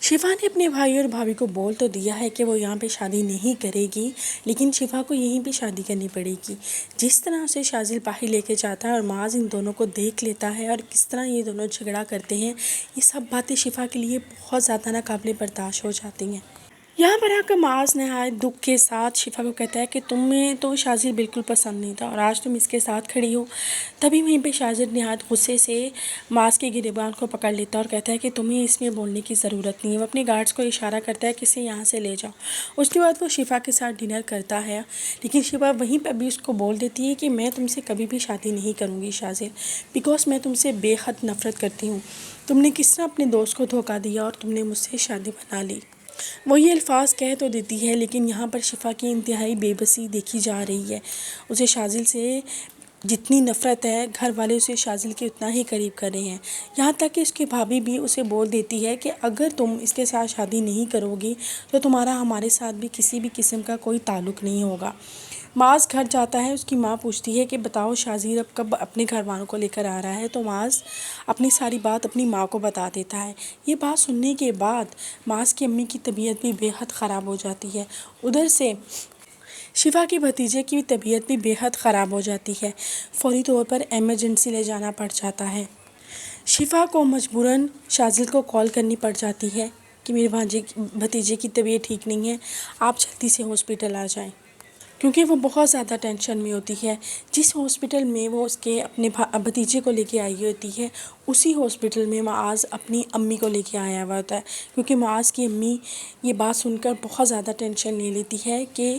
شفا نے اپنے بھائی اور بھابھی کو بول تو دیا ہے کہ وہ یہاں پہ شادی نہیں کرے گی، لیکن شفا کو یہیں پہ شادی کرنی پڑے گی۔ جس طرح اسے شازل باہر لے کے جاتا ہے اور معاذ ان دونوں کو دیکھ لیتا ہے اور کس طرح یہ دونوں جھگڑا کرتے ہیں، یہ سب باتیں شفا کے لیے بہت زیادہ ناقابل برداشت ہو جاتی ہیں۔ یہاں پر آ کر معاذ نہایت دکھ کے ساتھ شفا کو کہتا ہے کہ تمہیں تو شازل بالکل پسند نہیں تھا اور آج تم اس کے ساتھ کھڑی ہو۔ تبھی وہیں پہ شازل نہایت غصے سے معاذ کے گریبان کو پکڑ لیتا ہے اور کہتا ہے کہ تمہیں اس میں بولنے کی ضرورت نہیں ہے۔ وہ اپنے گارڈز کو اشارہ کرتا ہے کہ اسے یہاں سے لے جاؤ۔ اس کے بعد وہ شفا کے ساتھ ڈنر کرتا ہے، لیکن شفا وہیں پہ بھی اس کو بول دیتی ہے کہ میں تم سے کبھی بھی شادی نہیں کروں گی شازل، بیکاز میں تم سے بے حد نفرت کرتی ہوں۔ تم نے کس طرح اپنے دوست کو دھوکہ دیا اور تم نے مجھ سے شادی بنا لی۔ وہ یہ الفاظ کہہ تو دیتی ہے، لیکن یہاں پر شفا کی انتہائی بے بسی دیکھی جا رہی ہے۔ اسے شازل سے جتنی نفرت ہے، گھر والے اسے شازل کے اتنا ہی قریب کر رہے ہیں۔ یہاں تک کہ اس کی بھابھی بھی اسے بول دیتی ہے کہ اگر تم اس کے ساتھ شادی نہیں کرو گی تو تمہارا ہمارے ساتھ بھی کسی بھی قسم کا کوئی تعلق نہیں ہوگا۔ معاذ گھر جاتا ہے، اس کی ماں پوچھتی ہے کہ بتاؤ شازل اب کب اپنے گھر والوں کو لے کر آ رہا ہے، تو معاذ اپنی ساری بات اپنی ماں کو بتا دیتا ہے۔ یہ بات سننے کے بعد معاذ کی امی کی طبیعت بھی بے حد خراب ہو جاتی ہے۔ ادھر سے شفا کے بھتیجے کی طبیعت بھی بے حد خراب ہو جاتی ہے، فوری طور پر ایمرجنسی لے جانا پڑ جاتا ہے۔ شفا کو مجبوراً شازل کو کال کرنی پڑ جاتی ہے کہ میرے بھتیجے کی طبیعت ٹھیک نہیں ہے، آپ جلدی سے ہاسپٹل آ جائیں، کیونکہ وہ بہت زیادہ ٹینشن میں ہوتی ہے۔ جس ہاسپٹل میں وہ اس کے اپنے بھتیجے کو لے کے آئی ہوتی ہے، اسی ہاسپٹل میں معاذ اپنی امی کو لے کے آیا ہوا ہوتا ہے، کیونکہ معاذ کی امی یہ بات سن کر بہت زیادہ ٹینشن لے لیتی ہے کہ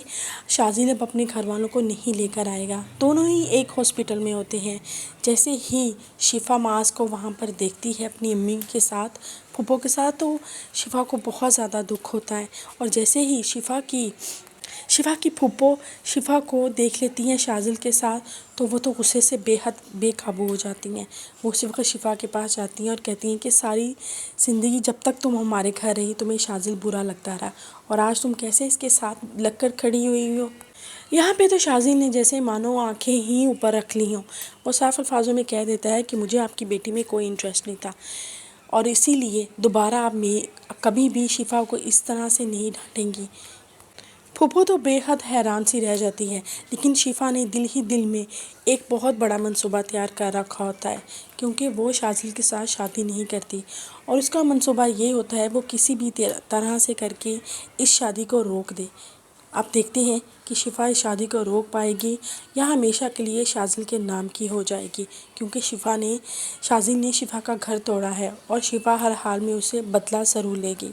شازل اب اپنے گھر والوں کو نہیں لے کر آئے گا۔ دونوں ہی ایک ہاسپٹل میں ہوتے ہیں۔ جیسے ہی شفا معاذ کو وہاں پر دیکھتی ہے اپنی امی کے ساتھ، پھوپھو کے ساتھ، تو شفا کو بہت زیادہ دکھ ہوتا ہے، اور جیسے ہی شفا کی پھوپھو شفا کو دیکھ لیتی ہیں شازل کے ساتھ، تو وہ تو غصے سے بے حد بے قابو ہو جاتی ہیں۔ وہ اسی وقت شفا کے پاس جاتی ہیں اور کہتی ہیں کہ ساری زندگی جب تک تم ہمارے گھر رہی تمہیں شازل برا لگتا رہا، اور آج تم کیسے اس کے ساتھ لگ کر کھڑی ہوئی ہو۔ یہاں پہ تو شازل نے جیسے مانو آنکھیں ہی اوپر رکھ لی ہوں۔ وہ صاف الفاظوں میں کہہ دیتا ہے کہ مجھے آپ کی بیٹی میں کوئی انٹرسٹ نہیں تھا، اور اسی لیے دوبارہ آپ کبھی بھی شفا کو اس طرح سے نہیں ڈانٹیں گی۔ پھوپھو تو بے حد حیران سی رہ جاتی ہے، لیکن شفا نے دل ہی دل میں ایک بہت بڑا منصوبہ تیار کر رکھا ہوتا ہے، کیونکہ وہ شازل کے ساتھ شادی نہیں کرتی، اور اس کا منصوبہ یہ ہوتا ہے وہ کسی بھی طرح سے کر کے اس شادی کو روک دے۔ آپ دیکھتے ہیں کہ شفا اس شادی کو روک پائے گی یا ہمیشہ کے لیے شازل کے نام کی ہو جائے گی، کیونکہ شازل نے شفا کا گھر توڑا ہے اور شفا ہر حال میں اسے بدلہ ضرور لے گی۔